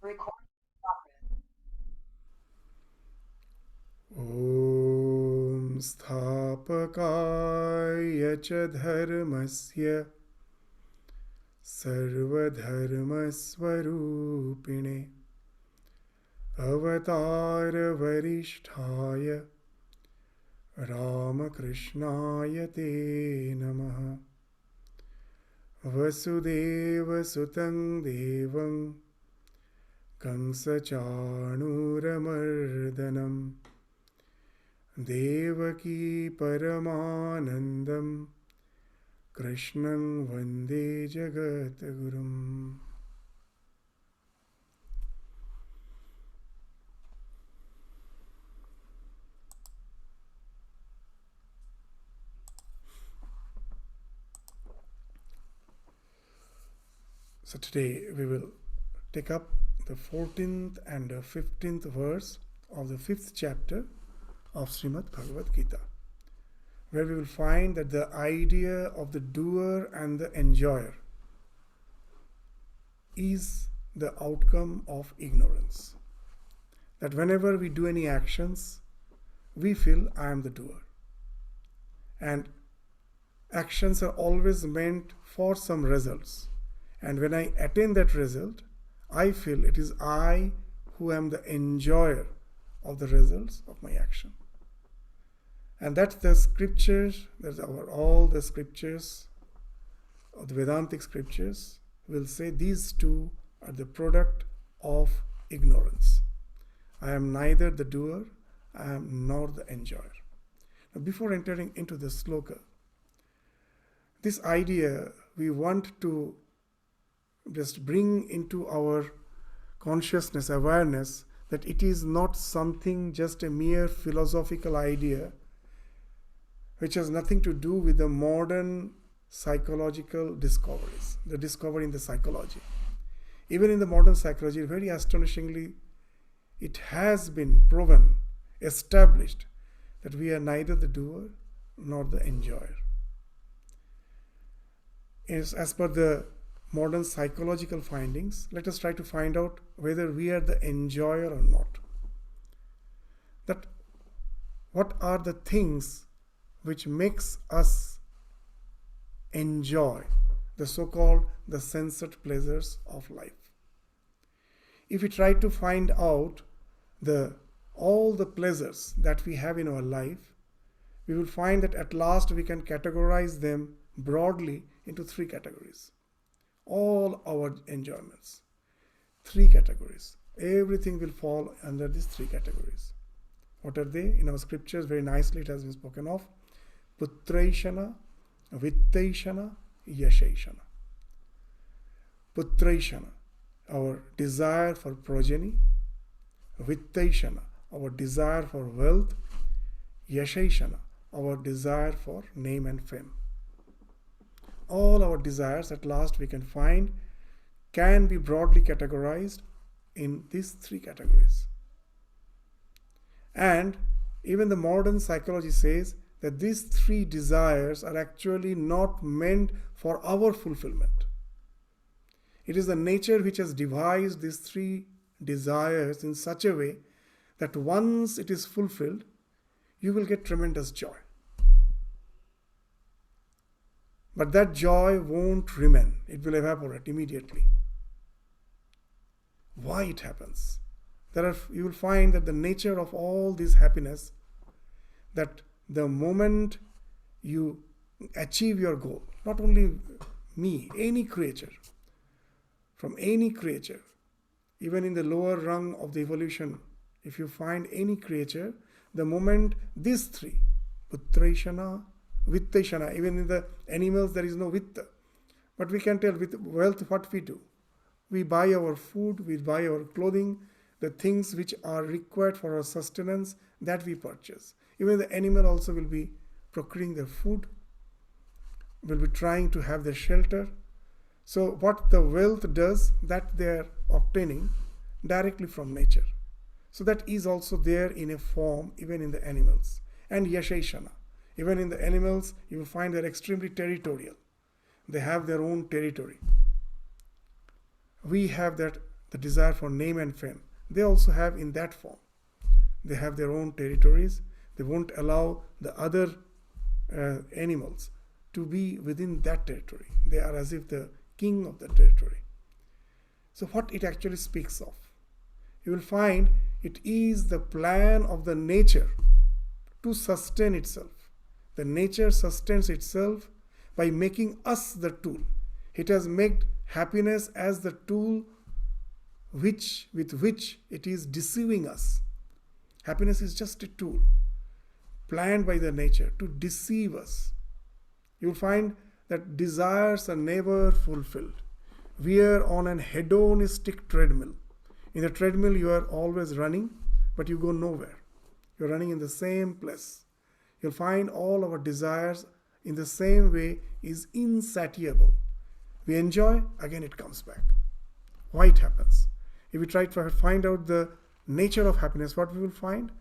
ॐ स्थापकाय च धर्मस्य सर्वधर्मस्वरूपिणे अवतारवरिष्ठाय रामकृष्णाय ते नमः। वसुदेवसुतं देवं कंसचाणूरमर्दनं देवकी परमानन्दं कृष्णं वन्दे जगद्गुरुम्। So today we will take up the 14th and 15th verse of the 5th chapter of Shrimad Bhagavad Gita, where we will find that the idea of the doer and the enjoyer is the outcome of ignorance. That whenever we do any actions, we feel I am the doer. And actions are always meant for some results. And when I attain that result, I feel it is I who am the enjoyer of the results of my action. And that's the scriptures, all the scriptures, of the Vedantic scriptures, will say these two are the product of ignorance. I am neither the doer, I am nor the enjoyer. Now, before entering into the sloka, this idea we want to just bring into our consciousness, awareness, that it is not something just a mere philosophical idea which has nothing to do with the modern psychological discoveries, the discovery in the psychology. Even in the modern psychology, very astonishingly, it has been proven, established, that we are neither the doer nor the enjoyer. As per the modern psychological findings, let us try to find out whether we are the enjoyer or not. That what are the things which makes us enjoy the so-called the sensate pleasures of life. If we try to find out all the pleasures that we have in our life, we will find that at last we can categorize them broadly into three categories. All our enjoyments, three categories. Everything will fall under these three categories. What are they? In our scriptures, very nicely it has been spoken of. Putraishana, Vittaishana, Yashaishana. Putraishana, our desire for progeny. Vittaishana, our desire for wealth. Yashaishana, our desire for name and fame. All our desires, at last we can find, can be broadly categorized in these three categories. And even the modern psychology says that these three desires are actually not meant for our fulfillment. It is the nature which has devised these three desires in such a way that once it is fulfilled, you will get tremendous joy. But that joy won't remain. It will evaporate immediately. Why it happens? You will find that the nature of all this happiness, that the moment you achieve your goal, not only me, any creature, from any creature, even in the lower rung of the evolution, if you find any creature, the moment these three, Putraishana, Vittaishana, even in the animals there is no Vitta. But we can tell with wealth what we do. We buy our food, we buy our clothing, the things which are required for our sustenance, that we purchase. Even the animal also will be procuring their food, will be trying to have their shelter. So what the wealth does, that they are obtaining directly from nature. So that is also there in a form, even in the animals. And Yashaishana. Even in the animals, you will find they're extremely territorial. They have their own territory. We have that the desire for name and fame, they also have in that form. They have their own territories. They won't allow the other animals to be within that territory. They are as if the king of the territory. So what it actually speaks of, you will find it is the plan of the nature to sustain itself. The nature sustains itself by making us the tool. It has made happiness as the tool with which it is deceiving us. Happiness is just a tool planned by the nature to deceive us. You will find that desires are never fulfilled. We are on an hedonistic treadmill. In the treadmill you are always running, but you go nowhere. You are running in the same place. You'll find all our desires in the same way is insatiable. We enjoy, again it comes back. Why it happens? If we try to find out the nature of happiness, what we will find?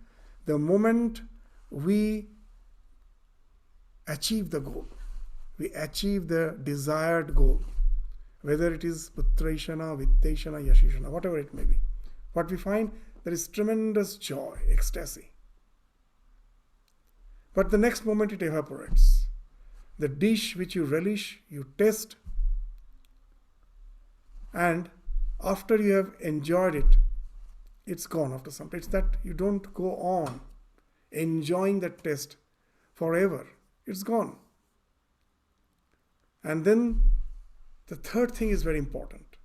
The moment we achieve the goal, we achieve the desired goal, whether it is putreshana, vitteshana, yashishana, whatever it may be, what we find, there is tremendous joy, ecstasy. But the next moment it evaporates. The dish which you relish, you taste, and after you have enjoyed it, it's gone after some time. It's that you don't go on enjoying that taste forever. It's gone. And then the third thing is very important,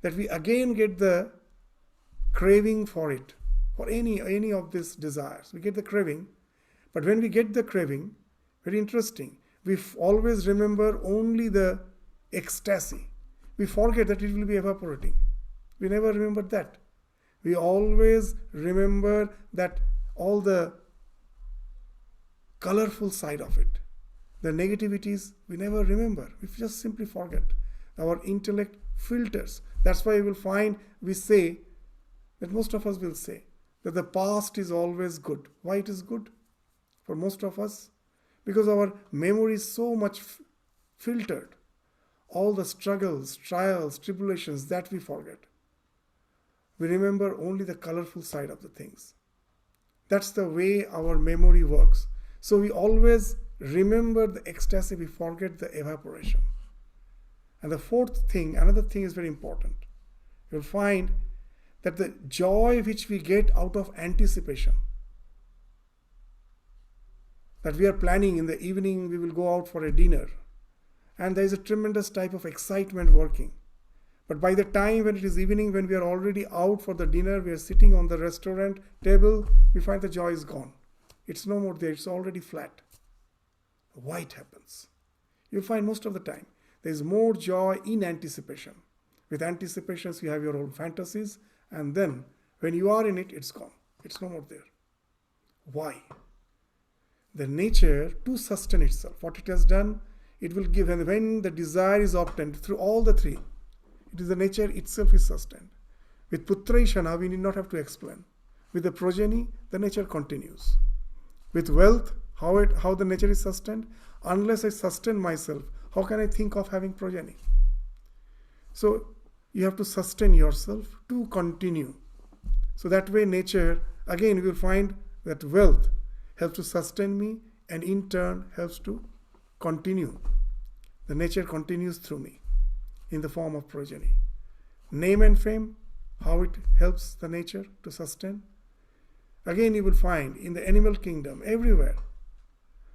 that we again get the craving for it, for any of these desires. We get the craving, but when we get the craving, very interesting, we always remember only the ecstasy. We forget that it will be evaporating. We never remember that. We always remember that all the colorful side of it. The negativities, we never remember. We just simply forget. Our intellect filters. That's why you will find we say, that most of us will say, that the past is always good. Why it is good? For most of us, because our memory is so much filtered. All the struggles, trials, tribulations that we forget. We remember only the colorful side of the things. That's the way our memory works. So we always remember the ecstasy, we forget the evaporation. And the fourth thing, another thing is very important. You'll find that the joy which we get out of anticipation, that we are planning in the evening we will go out for a dinner, and there is a tremendous type of excitement working. But by the time when it is evening, when we are already out for the dinner, we are sitting on the restaurant table, we find the joy is gone. It's no more there, it's already flat. Why it happens? You'll find most of the time there is more joy in anticipation. With anticipations you have your own fantasies, and then when you are in it, it's gone. It's no more there. Why? The nature, to sustain itself, what it has done, it will give, and when the desire is obtained through all the three, it is the nature itself is sustained. With putreshana, we need not have to explain. With the progeny, the nature continues. With wealth, how the nature is sustained? Unless I sustain myself, how can I think of having progeny? So you have to sustain yourself to continue. So that way nature, again you will find that wealth helps to sustain me, and in turn helps to continue. The nature continues through me in the form of progeny. Name and fame, how it helps the nature to sustain. Again you will find in the animal kingdom, everywhere,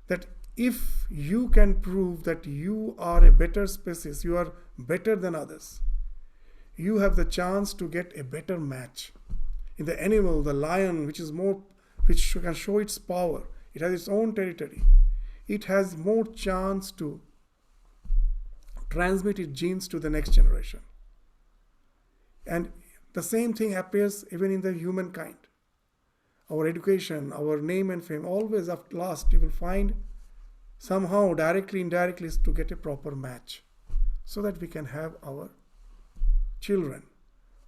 that if you can prove that you are a better species, you are better than others, you have the chance to get a better match. In the animal, the lion, which can show its power, it has its own territory, it has more chance to transmit its genes to the next generation. And the same thing appears even in the humankind. Our education, our name and fame, always at last you will find somehow directly, indirectly is to get a proper match, so that we can have our children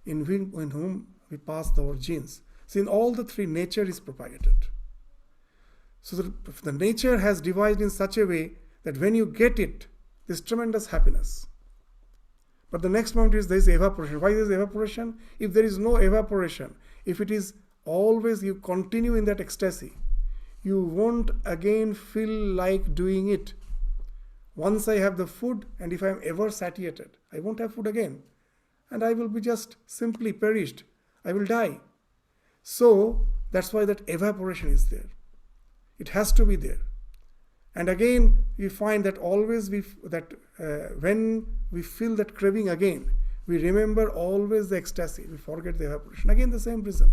in whom we pass our genes. So in all the three, nature is propagated. So the nature has devised in such a way that when you get it, there's tremendous happiness. But the next moment is there is evaporation. Why there is evaporation? If there is no evaporation, if it is always you continue in that ecstasy, you won't again feel like doing it. Once I have the food, and if I am ever satiated, I won't have food again. And I will be just simply perished. I will die. So that's why that evaporation is there. It has to be there. And again, we find that always when we feel that craving again, we remember always the ecstasy. We forget the evaporation. Again, the same reason.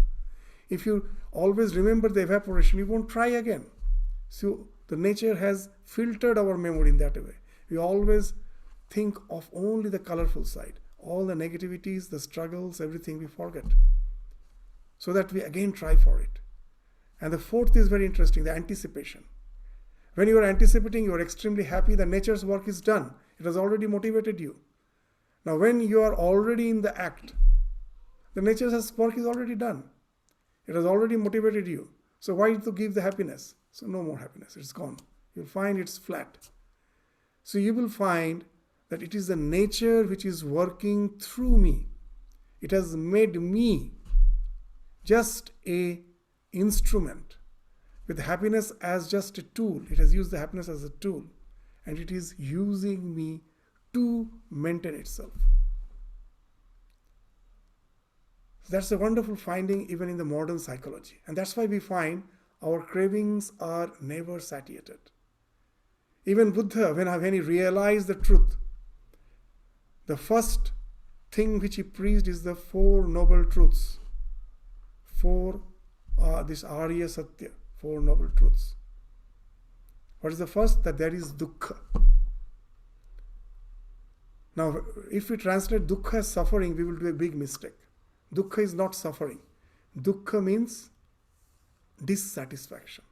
If you always remember the evaporation, you won't try again. So the nature has filtered our memory in that way. We always think of only the colorful side. All the negativities, the struggles, everything we forget. So that we again try for it. And the fourth is very interesting, the anticipation. When you are anticipating, you are extremely happy, the nature's work is done. It has already motivated you. Now when you are already in the act, the nature's work is already done. It has already motivated you. So why to give the happiness? So no more happiness, it's gone. You'll find it's flat. So you will find that it is the nature which is working through me. It has made me just a instrument with happiness as just a tool. It has used the happiness as a tool, and it is using me to maintain itself. That's a wonderful finding even in the modern psychology. And that's why we find our cravings are never satiated. Even Buddha, when he realized the truth, the first thing which he preached is the Four Noble Truths. This Arya Satya, Four Noble Truths. What is the first? That there is dukkha. Now, if we translate dukkha as suffering, we will do a big mistake. Dukkha is not suffering. Dukkha means dissatisfaction.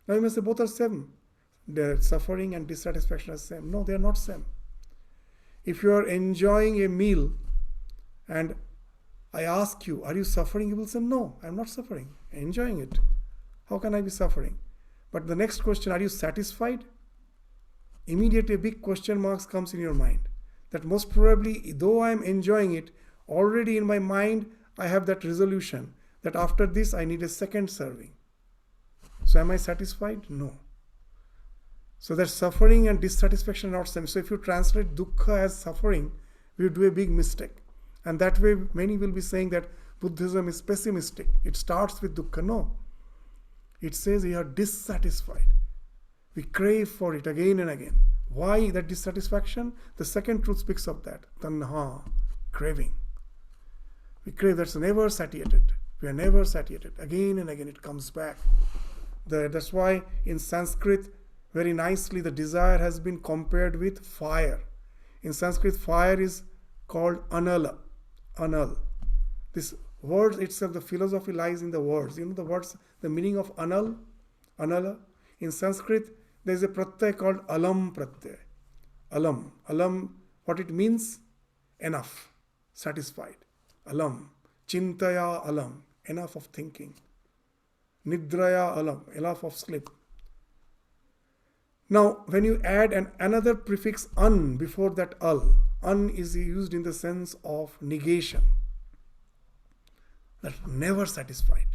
Now you may say both are same. The suffering and dissatisfaction are same. No, they are not same. If you are enjoying a meal and I ask you, are you suffering? You will say, no, I am not suffering. I am enjoying it. How can I be suffering? But the next question, are you satisfied? Immediately a big question mark comes in your mind. That most probably, though I am enjoying it, already in my mind, I have that resolution that after this I need a second serving. So am I satisfied? No. So that suffering and dissatisfaction are not same. So if you translate dukkha as suffering, we do a big mistake. And that way many will be saying that Buddhism is pessimistic. It starts with dukkha. No. It says you are dissatisfied. We crave for it again and again. Why that dissatisfaction? The second truth speaks of that. Tanha, craving. We crave, that's never satiated. We are never satiated. Again and again it comes back. That's why in Sanskrit, very nicely, the desire has been compared with fire. In Sanskrit, fire is called anala. Anal. This word itself, the philosophy lies in the words. You know the words, the meaning of anal, anala. In Sanskrit, there is a pratyay called alam pratyay. Alam. Alam, what it means? Enough. Satisfied. Alam. Chintaya alam. Enough of thinking. Nidraya alam. Enough of sleep. Now, when you add another prefix an before that al, an is used in the sense of negation. That's never satisfied.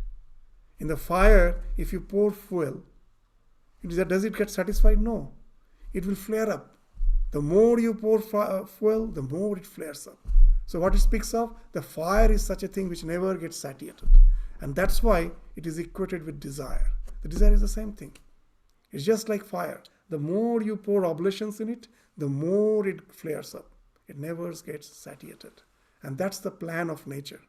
In the fire, if you pour fuel, does it get satisfied? No. It will flare up. The more you pour fuel, the more it flares up. So what it speaks of, the fire is such a thing which never gets satiated. And that's why it is equated with desire. The desire is the same thing. It's just like fire. The more you pour oblations in it, the more it flares up. It never gets satiated. And that's the plan of nature.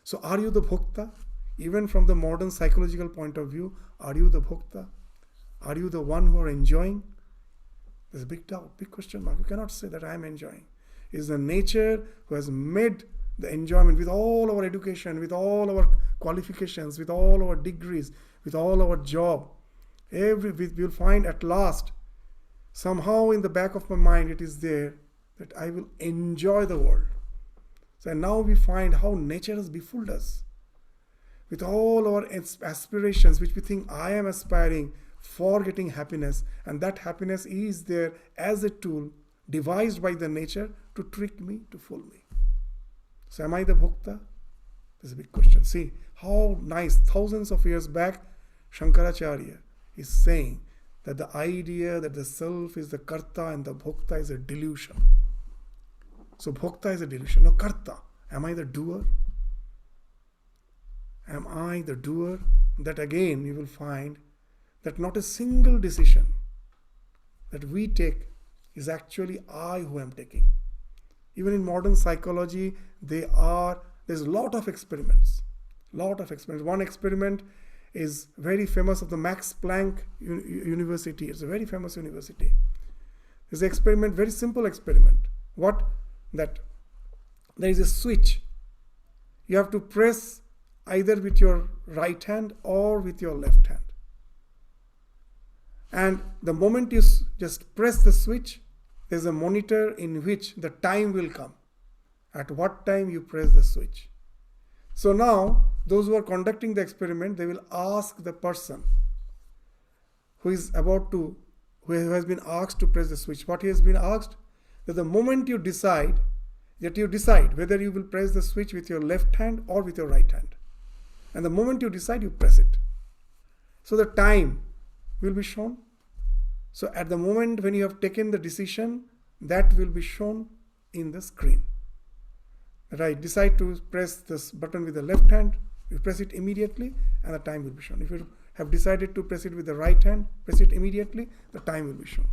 So are you the bhokta? Even from the modern psychological point of view, are you the bhokta? Are you the one who are enjoying? There's a big doubt, big question mark. You cannot say that I am enjoying. It's the nature who has made the enjoyment with all our education, with all our qualifications, with all our degrees, with all our job. We'll find at last, somehow in the back of my mind it is there that I will enjoy the world. So now we find how nature has befooled us. With all our aspirations, which we think I am aspiring for getting happiness, and that happiness is there as a tool, devised by the nature to trick me, to fool me. So am I the bhokta? This is a big question. See how nice, thousands of years back, Shankaracharya is saying that the idea that the self is the karta and the bhokta is a delusion. So bhokta is a delusion. No, karta. Am I the doer? Am I the doer? That again you will find that not a single decision that we take is actually I who am taking. Even in modern psychology, there's a lot of experiments. One experiment is very famous of the Max Planck University. It's a very famous university. There's an experiment, very simple experiment. What? That there is a switch. You have to press either with your right hand or with your left hand. And the moment you just press the switch, there's a monitor in which the time will come. At what time you press the switch. So now, those who are conducting the experiment, they will ask the person who has been asked to press the switch. What he has been asked? That the moment you decide whether you will press the switch with your left hand or with your right hand. And the moment you decide, you press it. So the time will be shown. So at the moment when you have taken the decision, that will be shown in the screen. That I decide to press this button with the left hand, you press it immediately and the time will be shown. If you have decided to press it with the right hand, press it immediately, the time will be shown.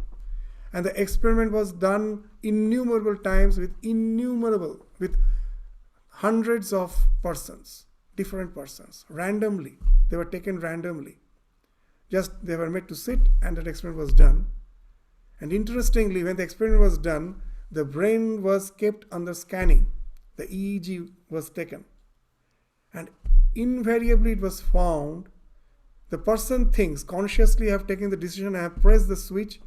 And the experiment was done innumerable times with hundreds of persons, different persons, randomly. They were taken randomly. Just they were made to sit and that experiment was done. And interestingly, when the experiment was done, the brain was kept under scanning. The EEG was taken. And invariably it was found the person thinks consciously have taken the decision and have pressed the switch,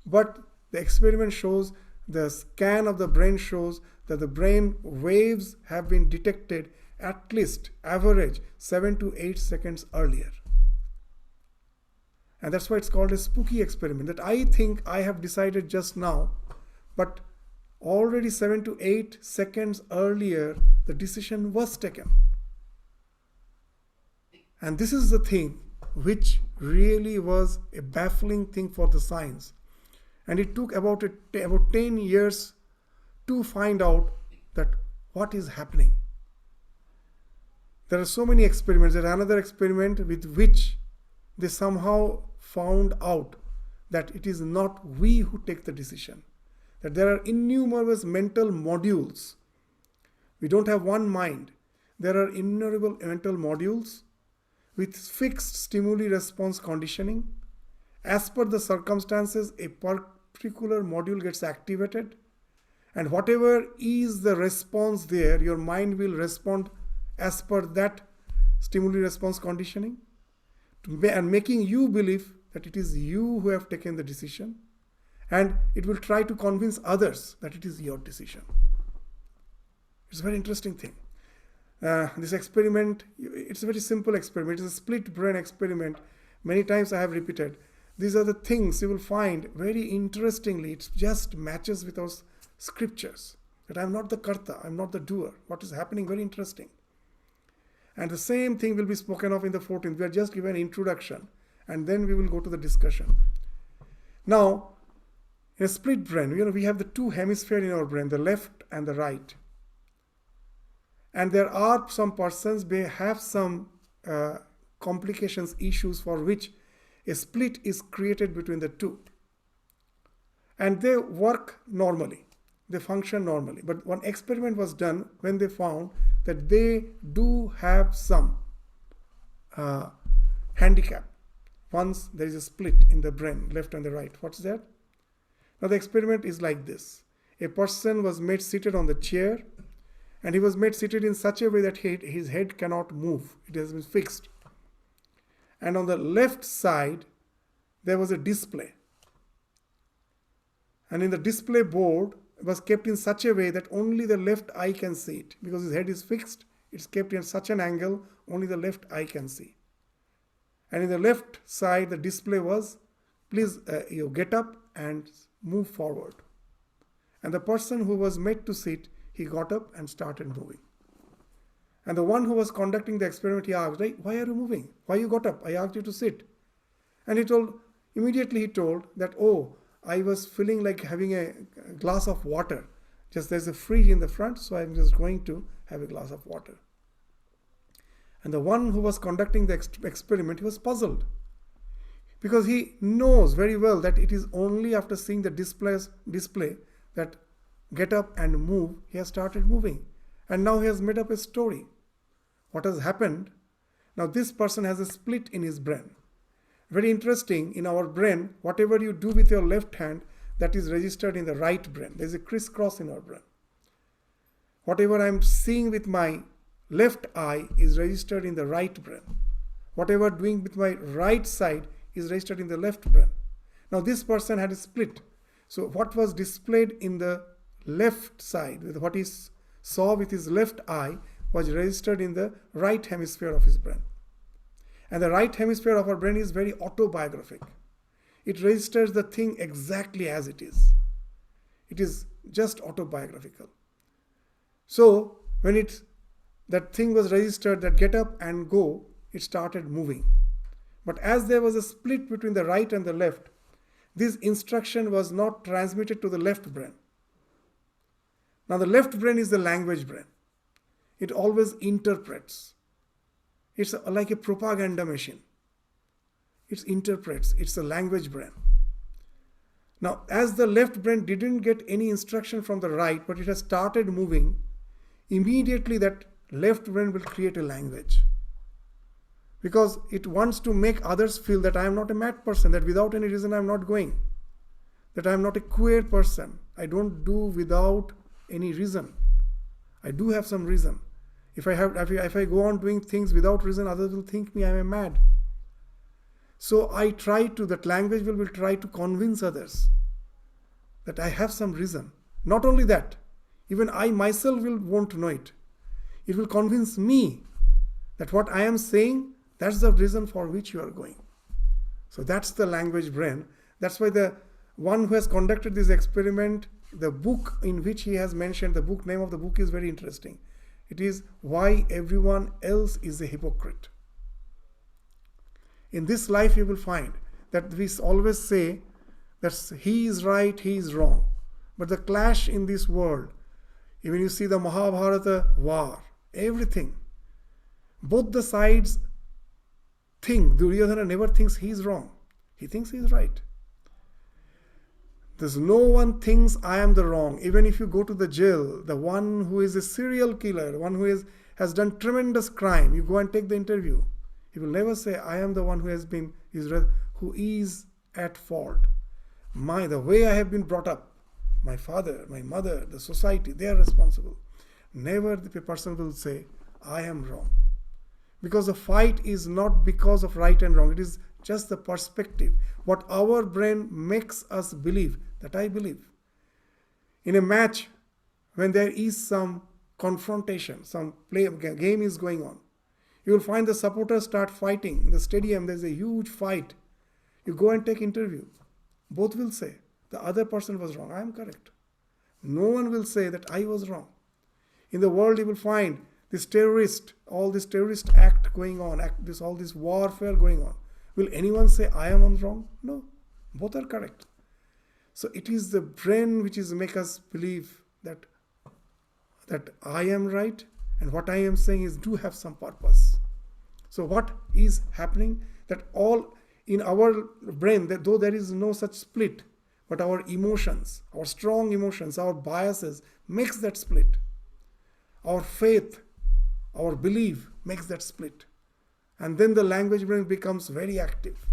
but the experiment shows, the scan of the brain shows that the brain waves have been detected at least average 7 to 8 seconds earlier. And that's why it's called a spooky experiment, that I think I have decided just now, but already 7 to 8 seconds earlier, the decision was taken. And this is the thing which really was a baffling thing for the science. And it took about 10 years to find out that what is happening. There are so many experiments. There is another experiment with which they somehow found out that it is not we who take the decision. That there are innumerable mental modules. We don't have one mind. There are innumerable mental modules with fixed stimuli response conditioning. As per the circumstances, a particular module gets activated, and whatever is the response there, your mind will respond as per that stimuli response conditioning, and making you believe that it is you who have taken the decision, and it will try to convince others that it is your decision. It's a very interesting thing. This experiment, it's a very simple experiment. It's a split brain experiment. Many times I have repeated. These are the things you will find very interestingly. It just matches with our scriptures. That I'm not the karta, I'm not the doer. What is happening, very interesting. And the same thing will be spoken of in the 14th. We are just given an introduction and then we will go to the discussion. Now, in a split brain, we have the two hemispheres in our brain, the left and the right. And there are some persons, they have some complications, issues for which a split is created between the two. And they work normally. They function normally. But one experiment was done when they found that they do have some handicap. Once there is a split in the brain, left and the right. What's that? Now the experiment is like this. A person was made seated on the chair, and he was made seated in such a way that his head cannot move. It has been fixed. And on the left side, there was a display. And in the display board, it was kept in such a way that only the left eye can see it. Because his head is fixed, it's kept in such an angle, only the left eye can see. And in the left side, the display was, please you get up and move forward. And the person who was made to sit, he got up and started moving. And the one who was conducting the experiment, he asked, why are you moving? Why you got up? I asked you to sit. And immediately he told that, oh, I was feeling like having a glass of water. Just there's a fridge in the front, so I'm just going to have a glass of water. And the one who was conducting the experiment, he was puzzled. Because he knows very well that it is only after seeing the display that get up and move, he has started moving. And now he has made up a story. What has happened? Now this person has a split in his brain. Very interesting, in our brain, whatever you do with your left hand, that is registered in the right brain. There is a crisscross in our brain. Whatever I am seeing with my left eye is registered in the right brain. Whatever doing with my right side is registered in the left brain. Now this person had a split. So what was displayed in the left side, with what he saw with his left eye, was registered in the right hemisphere of his brain. And the right hemisphere of our brain is very autobiographic. It registers the thing exactly as it is. It is just autobiographical. So when that thing was registered, that get up and go, it started moving. But as there was a split between the right and the left, this instruction was not transmitted to the left brain. Now the left brain is the language brain. It always interprets. It's like a propaganda machine. It interprets. It's a language brain. Now, as the left brain didn't get any instruction from the right, but it has started moving, immediately that left brain will create a language. Because it wants to make others feel that I am not a mad person, that without any reason I am not going, that I am not a queer person. I don't do without any reason. I do have some reason. If I go on doing things without reason, others will think me I am mad. So that language will try to convince others that I have some reason. Not only that, even I myself won't know it. It will convince me that what I am saying, that's the reason for which you are going. So that's the language brain. That's why the one who has conducted this experiment, the book in which he has mentioned, the book name of the book is very interesting. It is Why Everyone Else is a Hypocrite. In this life you will find that we always say that he is right, he is wrong. But the clash in this world, even you see the Mahabharata war, everything, both the sides think, Duryodhana never thinks he is wrong. He thinks he is right. There's no one thinks I am the wrong. Even if you go to the jail, the one who is a serial killer, one who has done tremendous crime, you go and take the interview. He will never say, I am the one who is at fault. The way I have been brought up, my father, my mother, the society, they are responsible. Never the person will say, I am wrong. Because the fight is not because of right and wrong. It is just the perspective. What our brain makes us believe, that I believe. In a match, when there is some confrontation, some game is going on, you will find the supporters start fighting. In the stadium, there's a huge fight. You go and take interview. Both will say, the other person was wrong. I am correct. No one will say that I was wrong. In the world, you will find all this terrorist act going on, all this warfare going on. Will anyone say I am wrong? No. Both are correct. So it is the brain which is make us believe that I am right and what I am saying do have some purpose. So what is happening? That all in our brain, that though there is no such split, but our emotions, our strong emotions, our biases makes that split. Our faith, our belief makes that split. And then the language brain becomes very active.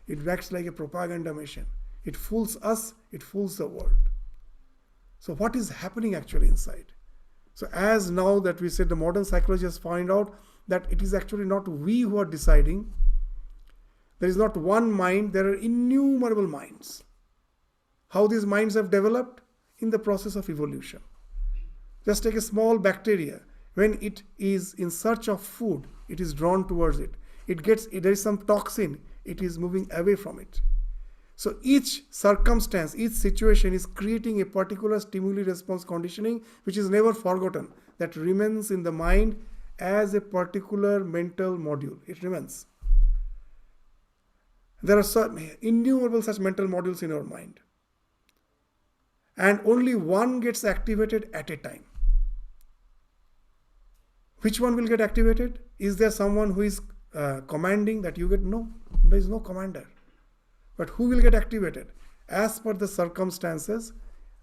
It acts like a propaganda machine. It fools us, it fools the world. So what is happening actually inside? So as now that we said, the modern psychologists find out that it is actually not we who are deciding. There is not one mind, there are innumerable minds. How these minds have developed? In the process of evolution. Just take a small bacteria. When it is in search of food, it is drawn towards it. There is some toxin, it is moving away from it. So each circumstance, each situation is creating a particular stimuli response conditioning which is never forgotten, that remains in the mind as a particular mental module. It remains. There are innumerable such mental modules in our mind. And only one gets activated at a time. Which one will get activated? Is there someone who is commanding that you get? No, there is no commander. But who will get activated? As per the circumstances,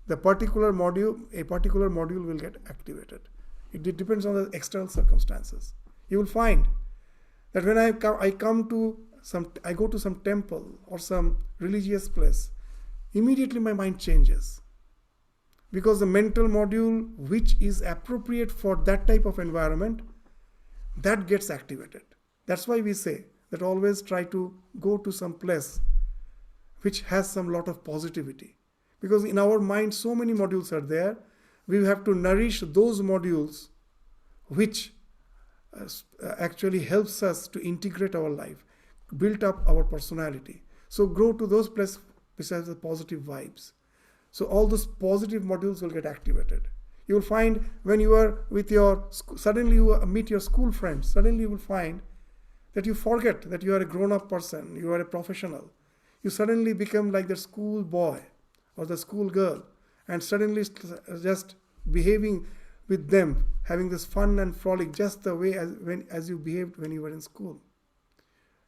a particular module will get activated. It depends on the external circumstances. You will find that when I go to some temple or some religious place, immediately my mind changes. Because the mental module which is appropriate for that type of environment, that gets activated. That's why we say that always try to go to some place which has some lot of positivity. Because in our mind so many modules are there. We have to nourish those modules which actually helps us to integrate our life, build up our personality. So grow to those places which have the positive vibes. So all those positive modules will get activated. You will find when you are with suddenly you meet your school friends, suddenly you will find that you forget that you are a grown-up person, you are a professional. You suddenly become like the school boy or the school girl and suddenly just behaving with them, having this fun and frolic just the way as you behaved when you were in school.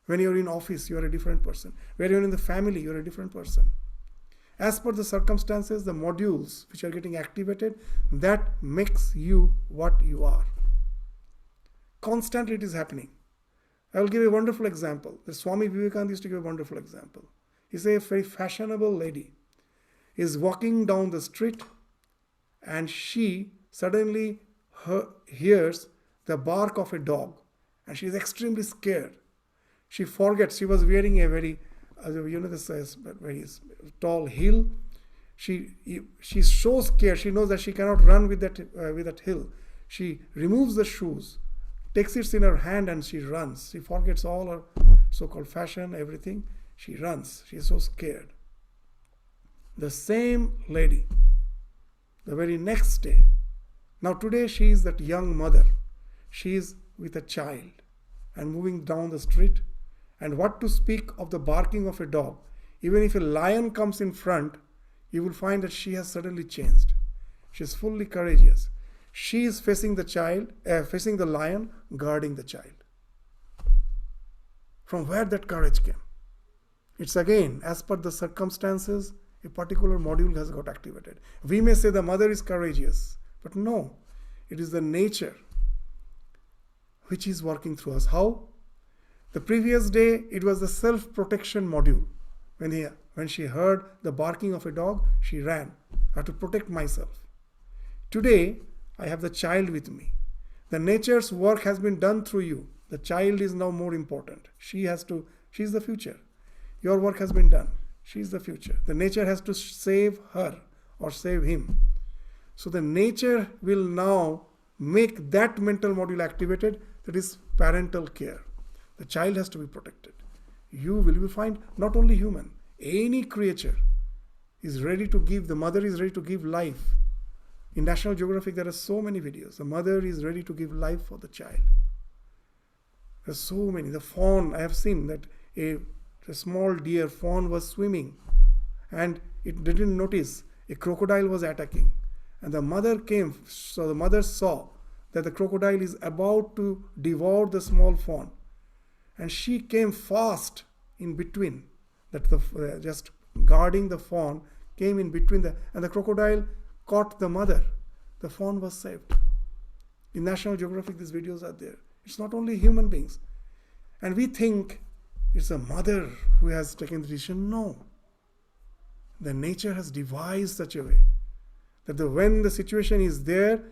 When you are in office, you are a different person. When you are in the family, you are a different person. As per the circumstances, the modules which are getting activated, that makes you what you are. Constantly it is happening. I will give a wonderful example. The Swami Vivekananda used to give a wonderful example. He said a very fashionable lady is walking down the street and she suddenly hears the bark of a dog and she is extremely scared. She forgets she was wearing a very very tall heel. She's so scared. She knows that she cannot run with that hill. She removes the shoes, takes it in her hand, and she runs. She forgets all her so-called fashion, everything. She runs. She is so scared. The same lady, the very next day. Now today she is that young mother. She is with a child and moving down the street. And what to speak of the barking of a dog? Even if a lion comes in front, you will find that she has suddenly changed. She is fully courageous. She is facing the lion, guarding the child. From where that courage came? It's again, as per the circumstances, a particular module has got activated. We may say the mother is courageous, but no, it is the nature which is working through us. How? The previous day, it was the self-protection module. When she heard the barking of a dog, she ran. I have to protect myself. Today, I have the child with me. The nature's work has been done through you. The child is now more important. She is the future. Your work has been done. She is the future. The nature has to save her or save him. So the nature will now make that mental module activated, that is parental care. The child has to be protected. You will find not only human, any creature is ready to give, the mother is ready to give life. In National Geographic, there are so many videos. The mother is ready to give life for the child. There are so many. The fawn, I have seen that a small deer fawn was swimming and it didn't notice a crocodile was attacking. And the mother came, so the mother saw that the crocodile is about to devour the small fawn. And she came fast in between, just guarding the fawn, came in between and the crocodile caught the mother. The fawn was saved. In National Geographic, these videos are there. It's not only human beings. And we think it's a mother who has taken the decision. No. The nature has devised such a way that when the situation is there,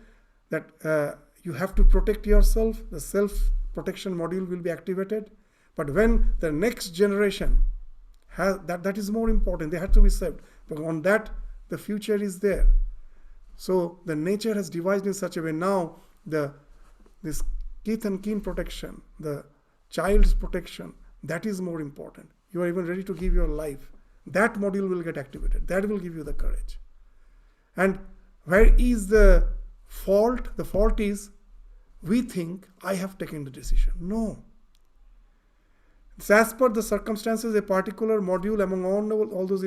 that you have to protect yourself, the self-protection module will be activated. But when the next generation has that is more important, they have to be saved. But on that, the future is there. So the nature has devised in such a way. Now this kith and kin protection, the child's protection, that is more important. You are even ready to give your life that module will get activated. That will give you the courage. And where is the fault? The fault is we think I have taken the decision. No. So as per the circumstances, a particular module among all those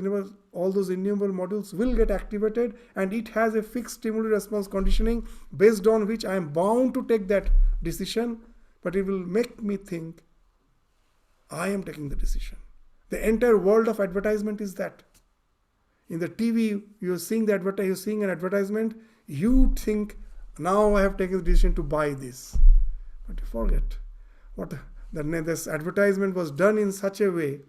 innumerable modules will get activated, and it has a fixed stimuli response conditioning based on which I am bound to take that decision, but it will make me think I am taking the decision. The entire world of advertisement is that. In the TV, you're seeing an advertisement, you think, now I have taken the decision to buy this. But you forget this advertisement was done in such a way,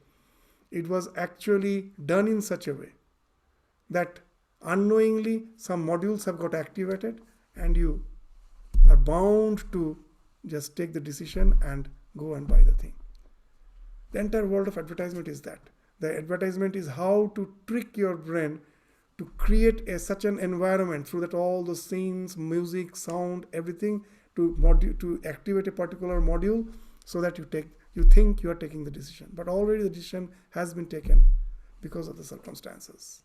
it was actually done in such a way that unknowingly some modules have got activated and you are bound to just take the decision and go and buy the thing. The entire world of advertisement is that. The advertisement is how to trick your brain to create such an environment through that all the scenes, music, sound, everything to activate a particular module so that you think you are taking the decision. But already the decision has been taken because of the circumstances.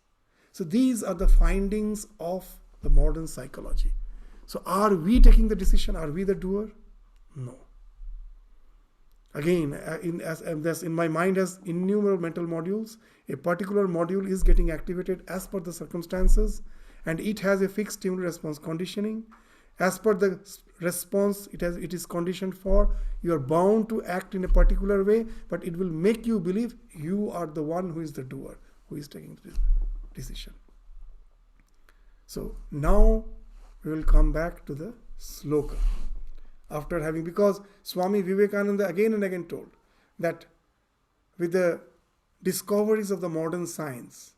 So these are the findings of the modern psychology. So are we taking the decision? Are we the doer? No. Again, in my mind has innumerable mental modules. A particular module is getting activated as per the circumstances, and it has a fixed stimuli response conditioning. As per the response it is conditioned for, you are bound to act in a particular way, but it will make you believe you are the one who is the doer, who is taking the decision. So now we will come back to the sloka. Because Swami Vivekananda again and again told that with the discoveries of the modern science,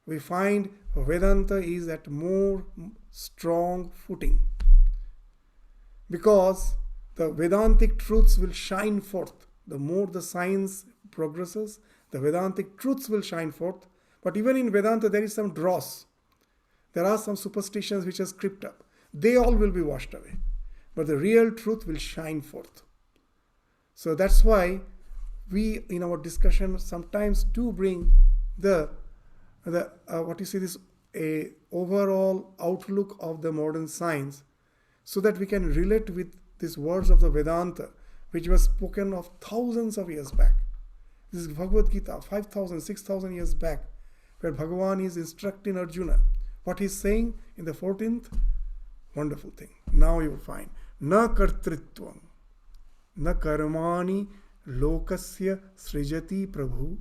we find Vedanta is at more strong footing. Because the Vedantic truths will shine forth. The more the science progresses, the Vedantic truths will shine forth. But even in Vedanta, there is some dross. There are some superstitions which has crept up. They all will be washed away. But the real truth will shine forth. So that's why we, in our discussion, sometimes do bring this overall outlook of the modern science, so that we can relate with these words of the Vedanta, which was spoken of thousands of years back. This is Bhagavad Gita, 5,000, 6,000 years back, where Bhagavan is instructing Arjuna. What he's saying in the 14th, wonderful thing. Now you will find, na kartritvam, na karmani lokasya srijati prabhu,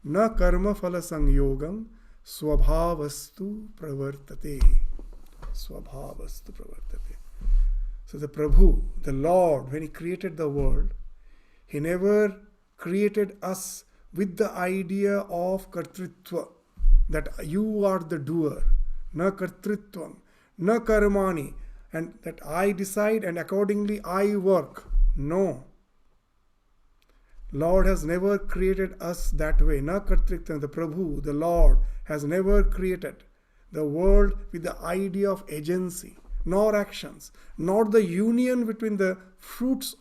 na karma phala sangyogam, swabhavastu pravartate. Swabhavastu pravartate. So the Prabhu, the Lord, when He created the world, He never created us with the idea of kartritva, that you are the doer. Na kartritvam, na karmani, and that I decide and accordingly I work. No. Lord has never created us that way. Na kartritvam, the Prabhu, the Lord, has never created the world with the idea of agency, nor actions, nor the union between the fruits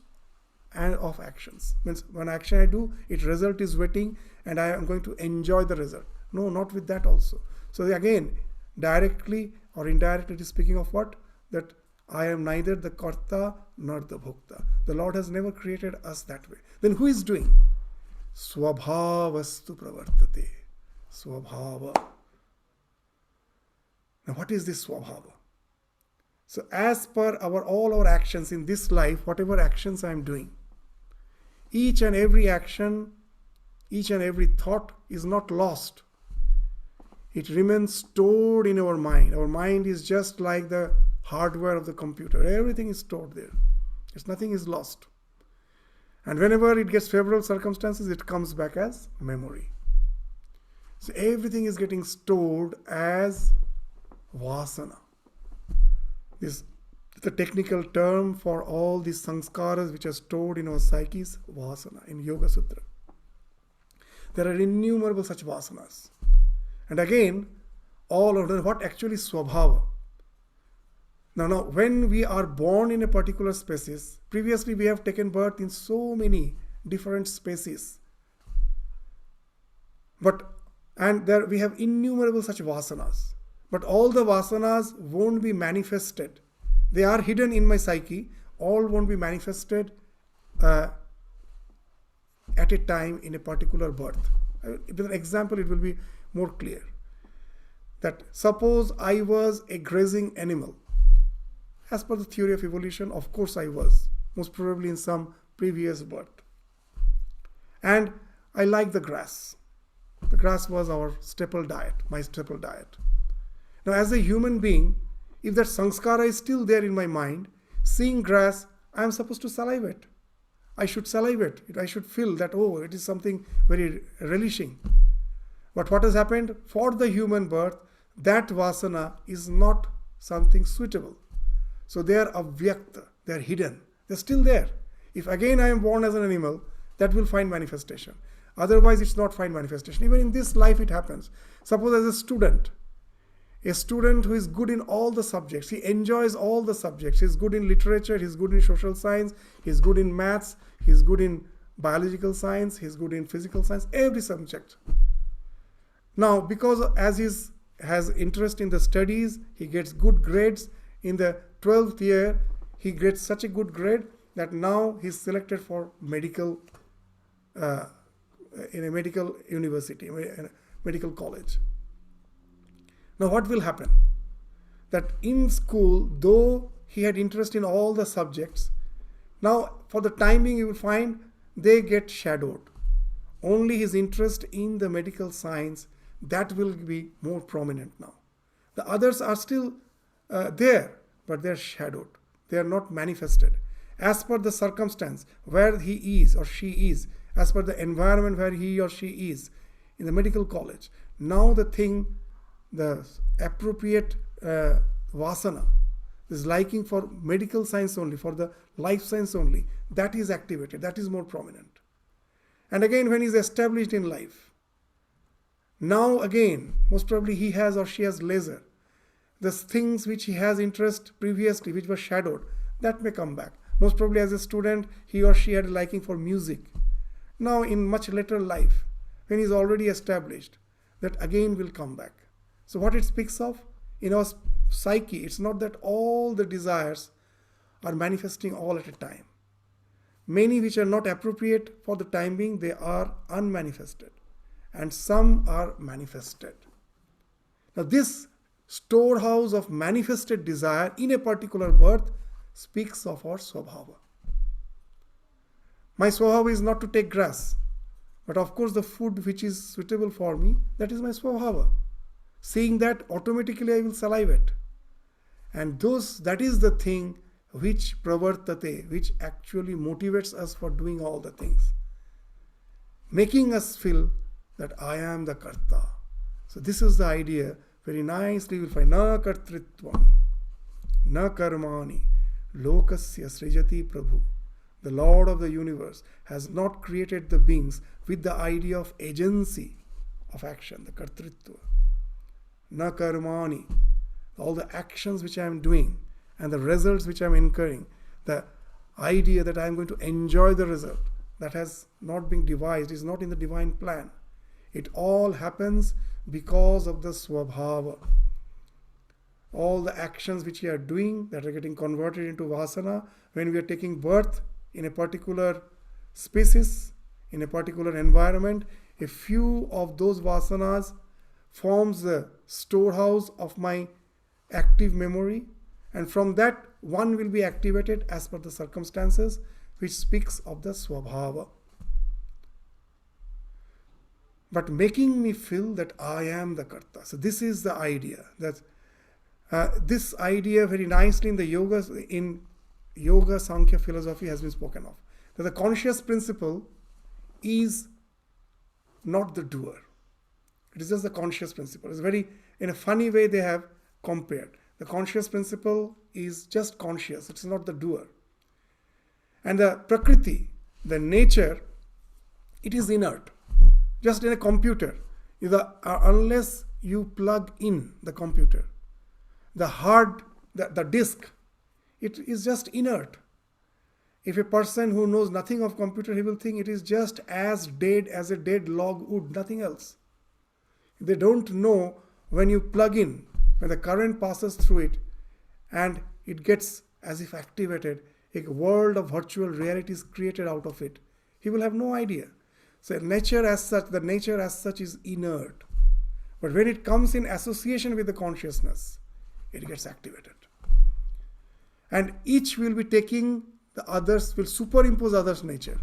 and of actions. Means one action I do, its result is waiting and I am going to enjoy the result. No, not with that also. So again, directly or indirectly it is speaking of what? That I am neither the karta nor the bhokta. The Lord has never created us that way. Then who is doing? Swabhavastu pravartate. Swabhava. Now what is this swabhava? So as per all our actions in this life, whatever actions I am doing, each and every action, each and every thought is not lost. It remains stored in our mind. Our mind is just like the hardware of the computer. Everything is stored there. Nothing is lost. And whenever it gets favorable circumstances, it comes back as memory. So everything is getting stored as vasana. This is the technical term for all these sanskaras which are stored in our psyches, vasana, in Yoga Sutra. There are innumerable such vasanas. And again, all of them, what actually is swabhava? Now, when we are born in a particular species, previously we have taken birth in so many different species. But And there we have innumerable such vasanas. But all the vasanas won't be manifested. They are hidden in my psyche. All won't be manifested at a time in a particular birth. With an example, it will be more clear. That suppose I was a grazing animal. As per the theory of evolution, of course I was. Most probably in some previous birth. And I like the grass. The grass was our staple diet, my staple diet. Now as a human being, if that sanskara is still there in my mind, seeing grass, I am supposed to salivate. I should salivate. I should feel that, oh, it is something very relishing. But what has happened? For the human birth, that vasana is not something suitable. So they are avyakta, they are hidden. They are still there. If again I am born as an animal, that will find manifestation. Otherwise, it's not find manifestation. Even in this life, it happens. Suppose as a student who is good in all the subjects, he enjoys all the subjects. He's good in literature, he's good in social science, he's good in maths, he's good in biological science, he's good in physical science, every subject. Now, because as he has interest in the studies, he gets good grades. In the 12th year, he gets such a good grade that now he's selected for medical in a medical university, in a medical college. Now what will happen? That in school, though he had interest in all the subjects, now for the time being you will find they get shadowed. Only his interest in the medical science, that will be more prominent now. The others are still there, but they are shadowed. They are not manifested. As per the circumstance where he is or she is, as per the environment where he or she is in the medical college, now the appropriate vasana, this liking for medical science only, for the life science only, that is activated, that is more prominent. And again, when he is established in life, now again, most probably he has or she has leisure. The things which he has interest previously, which were shadowed, that may come back. Most probably as a student, he or she had a liking for music. Now in much later life, when he is already established, that again will come back. So what it speaks of? In our psyche, it's not that all the desires are manifesting all at a time. Many which are not appropriate for the time being, they are unmanifested. And some are manifested. Now this storehouse of manifested desire in a particular birth speaks of our swabhava. My swabhava is not to take grass, but of course the food which is suitable for me, that is my swabhava. Seeing that, automatically I will salivate. And that is the thing which pravartate, which actually motivates us for doing all the things, making us feel that I am the karta. So this is the idea. Very nicely we will find na kartritvam, na karmani, lokasya srijati prabhu. The Lord of the universe has not created the beings with the idea of agency of action, the kartritva. Na karmani, all the actions which I am doing and the results which I am incurring, the idea that I am going to enjoy the result, that has not been devised, is not in the divine plan. It all happens because of the swabhava. All the actions which we are doing that are getting converted into vasana, when we are taking birth in a particular species, in a particular environment, a few of those vasanas forms the storehouse of my active memory, and from that one will be activated as per the circumstances, which speaks of the swabhava. But making me feel that I am the karta. So this is the idea. That this idea very nicely in Yoga Sankhya philosophy has been spoken of. That the conscious principle is not the doer. It is just the conscious principle. It's very, in a funny way they have compared. The conscious principle is just conscious. It's not the doer. And the prakriti, the nature, it is inert. Just in a computer, unless you plug in the computer, the disk, it is just inert. If a person who knows nothing of computer, he will think it is just as dead as a dead log wood, nothing else. They don't know when you plug in, when the current passes through it and it gets as if activated, a world of virtual reality is created out of it. He will have no idea. So the nature as such is inert. But when it comes in association with the consciousness, it gets activated. And each will be taking the others, will superimpose others' nature.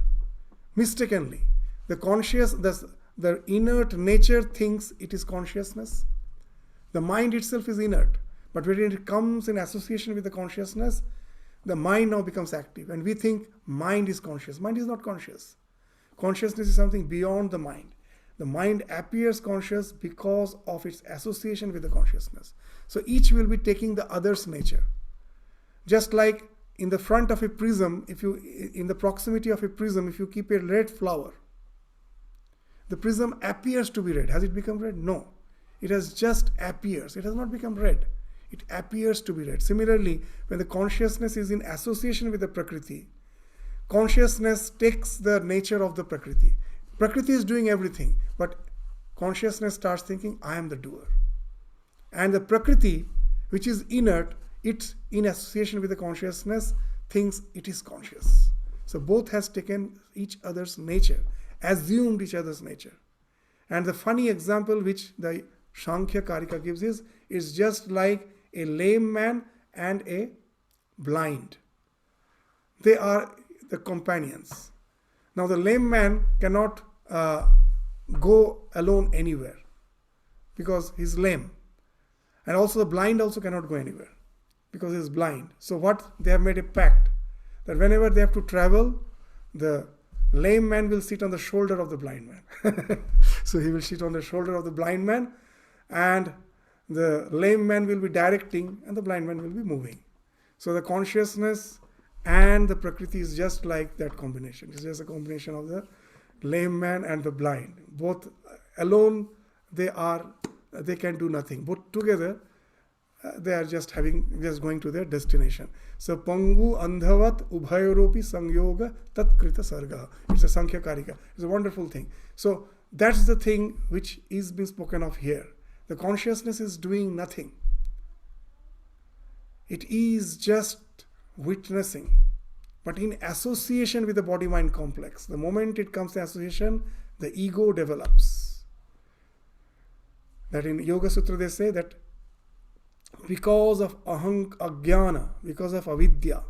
Mistakenly. The inert nature thinks it is consciousness. The mind itself is inert. But when it comes in association with the consciousness, the mind now becomes active. And we think mind is conscious. Mind is not conscious. Consciousness is something beyond the mind. The mind appears conscious because of its association with the consciousness. So each will be taking the other's nature. Just like in the front of a prism, in the proximity of a prism, if you keep a red flower, the prism appears to be red. Has it become red? No. It has just appears. It has not become red. It appears to be red. Similarly, when the consciousness is in association with the Prakriti, consciousness takes the nature of the Prakriti. Prakriti is doing everything, but consciousness starts thinking, I am the doer. And the Prakriti, which is inert, it in association with the consciousness thinks it is conscious. So both has taken each other's nature, assumed each other's nature. And the funny example which the Sankhya Karika gives is just like a lame man and a blind. They are the companions. Now the lame man cannot go alone anywhere because he's lame. And also the blind also cannot go anywhere because he's blind. So what? They have made a pact that whenever they have to travel, the lame man will sit on the shoulder of the blind man. So he will sit on the shoulder of the blind man and the lame man will be directing and the blind man will be moving. So the consciousness and the Prakriti is just like that combination. It's just a combination of the lame man and the blind. Both alone they can do nothing. Both together they are just going to their destination. So Pangu Andhavat Ubhayoropi Sangyoga Tatkrita Sarga. It's a Sankhya Karika. It's a wonderful thing. So that's the thing which is being spoken of here. The consciousness is doing nothing. It is just witnessing. But in association with the body-mind complex, the moment it comes to association, the ego develops. That in Yoga Sutra they say that because of ajnana, because of avidya,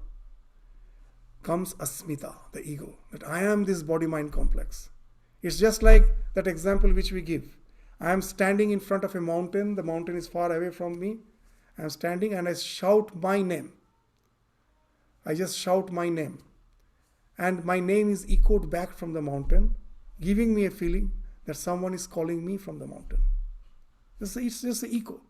comes asmita, the ego. That I am this body-mind complex. It's just like that example which we give. I am standing in front of a mountain. The mountain is far away from me. I am standing and I shout my name. I just shout my name. And my name is echoed back from the mountain, giving me a feeling that someone is calling me from the mountain. It's just the echo.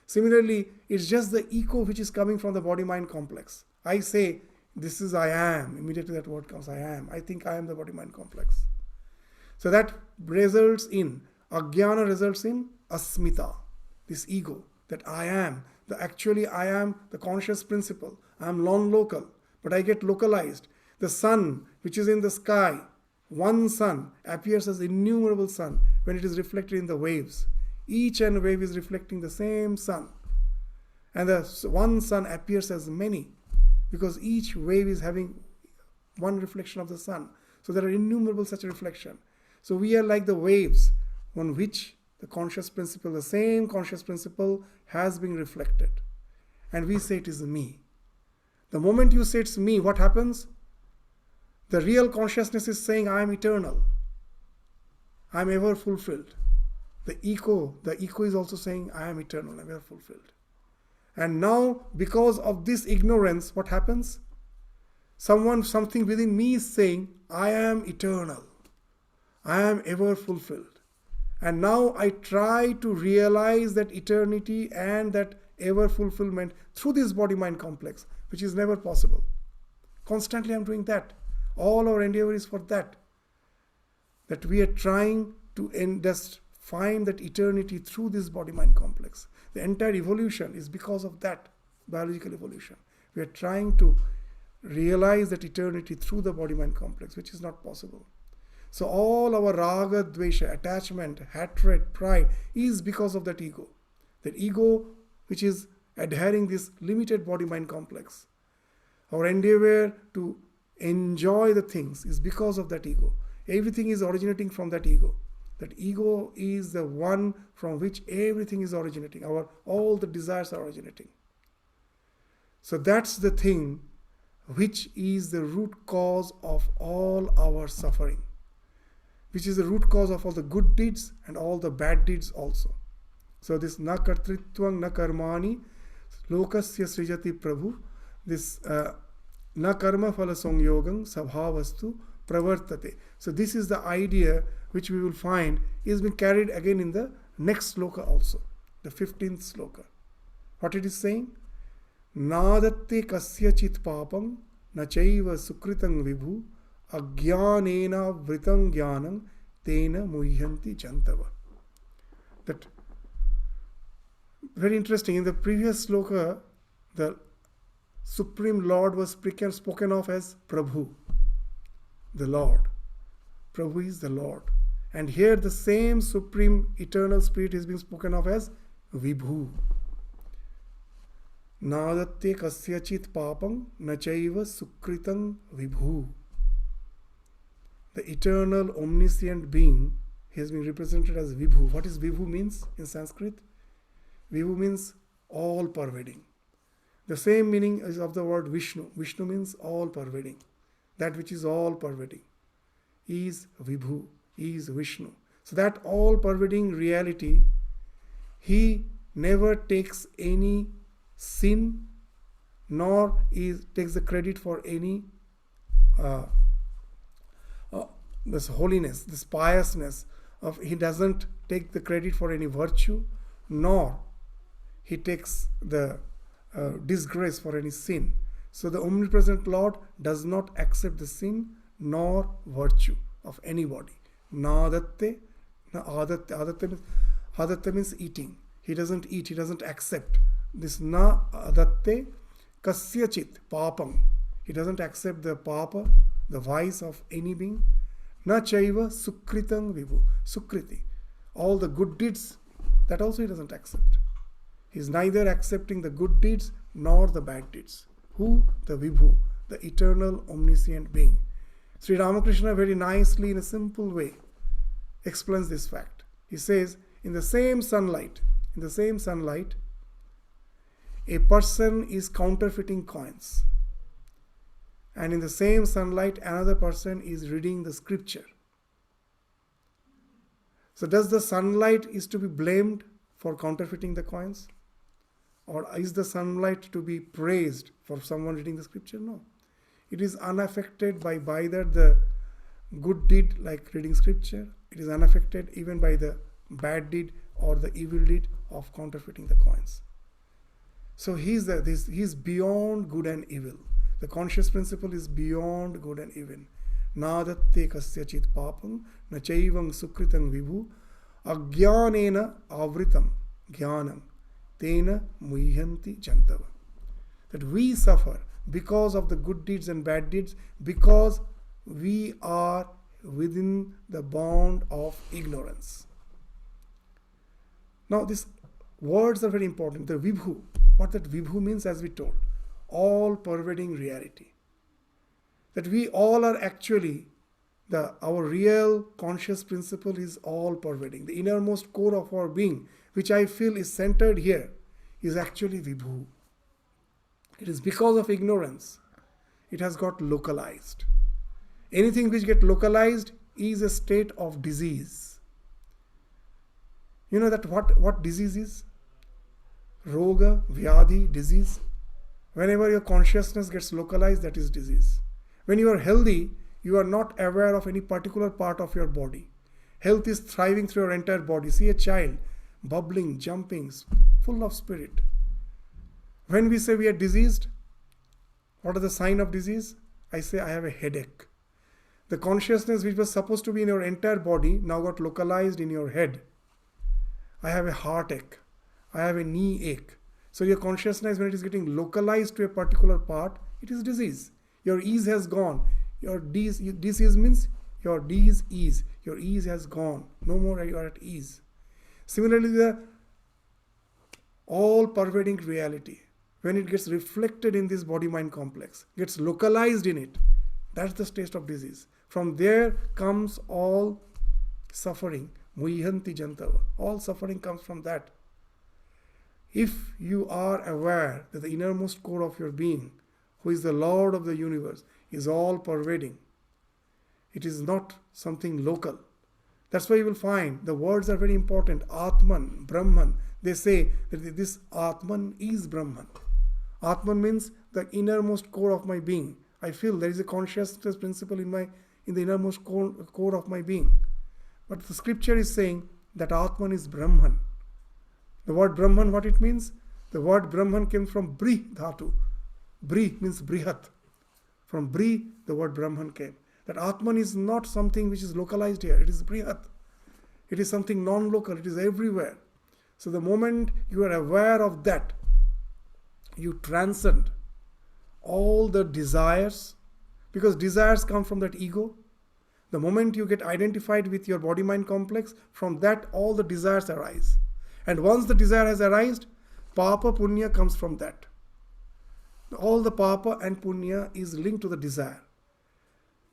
Similarly, it's just the echo which is coming from the body-mind complex. I say, this is I am. Immediately that word comes, I am. I think I am the body-mind complex. So that results in, ajnana results in asmita, this ego, that I am. Actually I am the conscious principle. I am non-local, but I get localized. The sun which is in the sky, one sun appears as innumerable sun when it is reflected in the waves. Each and wave is reflecting the same sun. And the one sun appears as many because each wave is having one reflection of the sun. So there are innumerable such reflection. So we are like the waves on which the conscious principle, the same conscious principle has been reflected. And we say it is me. The moment you say it's me, what happens? The real consciousness is saying I am eternal. I am ever fulfilled. The echo is also saying I am eternal, I am ever fulfilled. And now because of this ignorance, what happens? Something within me is saying I am eternal. I am ever fulfilled. And now I try to realize that eternity and that ever fulfillment through this body-mind complex, which is never possible. Constantly I'm doing that. All our endeavor is for that. That we are trying to just find that eternity through this body-mind complex. The entire evolution is because of that biological evolution. We are trying to realize that eternity through the body-mind complex, which is not possible. So all our raga, dvesha, attachment, hatred, pride is because of that ego. That ego which is adhering this limited body-mind complex. Our endeavor to enjoy the things is because of that ego. Everything is originating from that ego. That ego is the one from which everything is originating. All the desires are originating. So that's the thing which is the root cause of all our suffering, which is the root cause of all the good deeds and all the bad deeds also. So this na kartritvang na karmani lokasya srijati prabhu, this na karma phala sangyogam sabhavastu pravartate. So this is the idea which we will find is being carried again in the next sloka also, the 15th sloka. What it is saying? Nadatte kasyachit papam nachaiva sukritam vibhu ajnanena vritam jnanam tena muhyanti jantava. That very interesting. In the previous sloka, the Supreme Lord was spoken of as Prabhu, the Lord. Prabhu is the Lord. And here the same Supreme Eternal Spirit is being spoken of as Vibhu. Nadatte kasyachit papam nachaiva sukritam vibhu. The eternal omniscient being has been represented as Vibhu. What is Vibhu means in Sanskrit? Vibhu means all pervading. The same meaning is of the word Vishnu. Vishnu means all pervading. That which is all pervading is Vibhu, is Vishnu. So that all pervading reality, he never takes any sin, nor takes the credit for any this holiness, this piousness of. He doesn't take the credit for any virtue, nor he takes the disgrace for any sin. So the omnipresent Lord does not accept the sin nor virtue of anybody. Na adatte, na adatte. Adatte means eating. He doesn't eat, he doesn't accept. This na adatte kasyachit papam. He doesn't accept the papa, the vice of any being. Na chaiva sukritam vibhu. Sukriti. All the good deeds, that also he doesn't accept. He is neither accepting the good deeds nor the bad deeds. Who? The Vibhu, the eternal omniscient being. Sri Ramakrishna very nicely in a simple way explains this fact. He says, in the same sunlight, a person is counterfeiting coins. And in the same sunlight, another person is reading the scripture. So does the sunlight is to be blamed for counterfeiting the coins? Or is the sunlight to be praised for someone reading the scripture? No. It is unaffected by either the good deed like reading scripture. It is unaffected even by the bad deed or the evil deed of counterfeiting the coins. So he is beyond good and evil. The conscious principle is beyond good and evil. Nadatte kasyachit papam nachaivam sukritam vibhu ajnanena avritam jnanam tena muhyanti jantava. That we suffer because of the good deeds and bad deeds, because we are within the bond of ignorance. Now these words are very important. The Vibhu, what that Vibhu means, as we told, all pervading reality. That we all are actually, our real conscious principle is all pervading. The innermost core of our being, which I feel is centered here, is actually Vibhu. It is because of ignorance, it has got localized. Anything which gets localized is a state of disease. You know that what disease is? Roga, Vyadhi, disease. Whenever your consciousness gets localized, that is disease. When you are healthy, you are not aware of any particular part of your body. Health is thriving through your entire body. See a child, bubbling, jumping, full of spirit. When we say we are diseased, what are the signs of disease? I say I have a headache. The consciousness which was supposed to be in your entire body now got localized in your head. I have a heartache. I have a knee ache. So your consciousness, when it is getting localized to a particular part, it is disease. Your ease has gone. Your disease means your dis-ease. Your ease has gone. No more you are at ease. Similarly, the all-pervading reality, when it gets reflected in this body-mind complex, gets localized in it, that's the state of disease. From there comes all suffering. Muhyanti jantava. All suffering comes from that. If you are aware that the innermost core of your being, who is the Lord of the universe, is all pervading, it is not something local. That's why you will find the words are very important. Atman, Brahman. They say that this Atman is Brahman. Atman means the innermost core of my being. I feel there is a consciousness principle in the innermost core of my being. But the scripture is saying that Atman is Brahman. The word Brahman, what it means? The word Brahman came from Bri dhatu. Bri means Brihat. From Bri, the word Brahman came. That Atman is not something which is localized here. It is Brihat. It is something non-local. It is everywhere. So the moment you are aware of that, you transcend all the desires, because desires come from that ego. The moment you get identified with your body-mind complex, from that all the desires arise. And once the desire has arisen, Papa Punya comes from that. All the Papa and Punya is linked to the desire.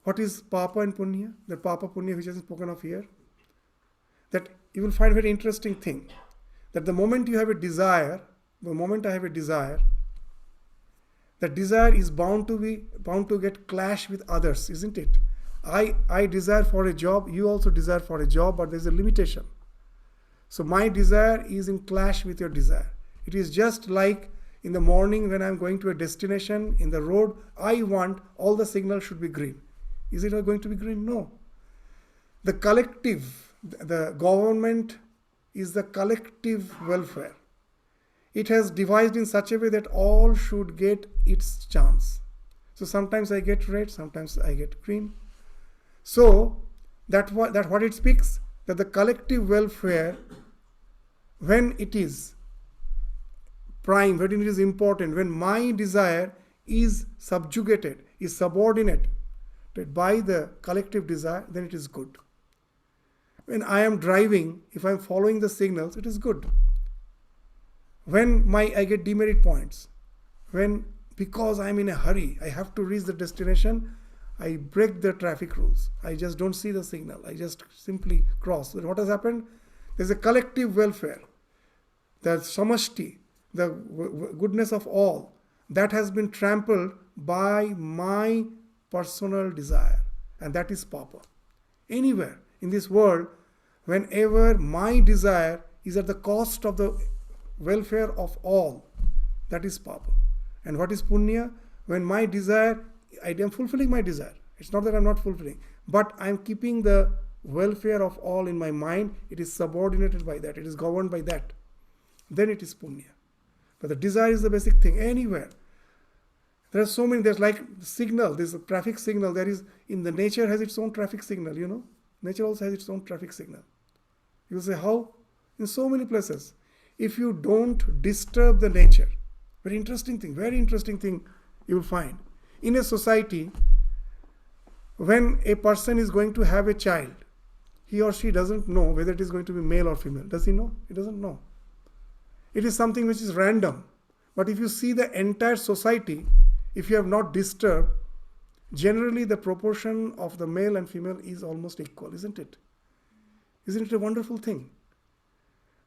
What is Papa and Punya? The Papa Punya which has been spoken of here. That you will find a very interesting thing. That the moment you have a desire, the moment I have a desire, that desire is bound to get clash with others, isn't it? I desire for a job, you also desire for a job, but there is a limitation. So my desire is in clash with your desire. It is just like in the morning when I am going to a destination in the road, I want all the signals should be green. Is it going to be green? No. The collective, the government is the collective welfare. It has devised in such a way that all should get its chance. So sometimes I get red, sometimes I get green. So that what it speaks, that the collective welfare, when it is prime, when it is important, when my desire is subjugated, is subordinated by the collective desire, then it is good. When I am driving, if I am following the signals, it is good. When I get demerit points, because I am in a hurry, I have to reach the destination, I break the traffic rules. I just don't see the signal. I just simply cross. What has happened? There's a collective welfare. The samashti, the goodness of all, that has been trampled by my personal desire. And that is Papa. Anywhere in this world, whenever my desire is at the cost of the welfare of all, that is Papa. And what is Punya? When my desire, I am fulfilling my desire. It's not that I'm not fulfilling, but I'm keeping the welfare of all in my mind. It is subordinated by that. It is governed by that. Then it is Punya. But the desire is the basic thing. Anywhere. There are so many, there's like signal, there's a traffic signal. There is, in the nature has its own traffic signal, you know. Nature also has its own traffic signal. You say, how? In so many places. If you don't disturb the nature, very interesting thing you will find. In a society, when a person is going to have a child, he or she doesn't know whether it is going to be male or female. Does he know? He doesn't know. It is something which is random. But if you see the entire society, if you have not disturbed, generally the proportion of the male and female is almost equal, isn't it? Isn't it a wonderful thing?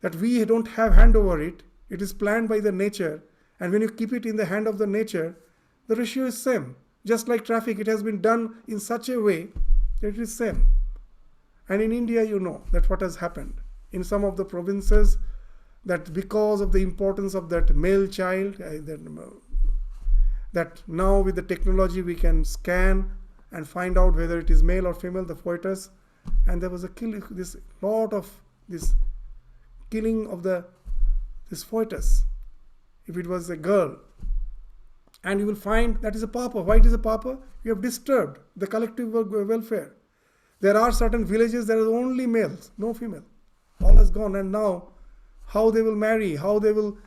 That we don't have hand over it. It is planned by the nature. And when you keep it in the hand of the nature, the ratio is same. Just like traffic, it has been done in such a way that it is same. And in India, you know that what has happened. In some of the provinces, that because of the importance of that male child, that now with the technology we can scan and find out whether it is male or female, the fetus. And there was a killing of this fetus, if it was a girl. And you will find that is a Papa. Why it is a Papa? You have disturbed the collective welfare. There are certain villages there are only males, no female. All has gone. And now, how they will marry, how they will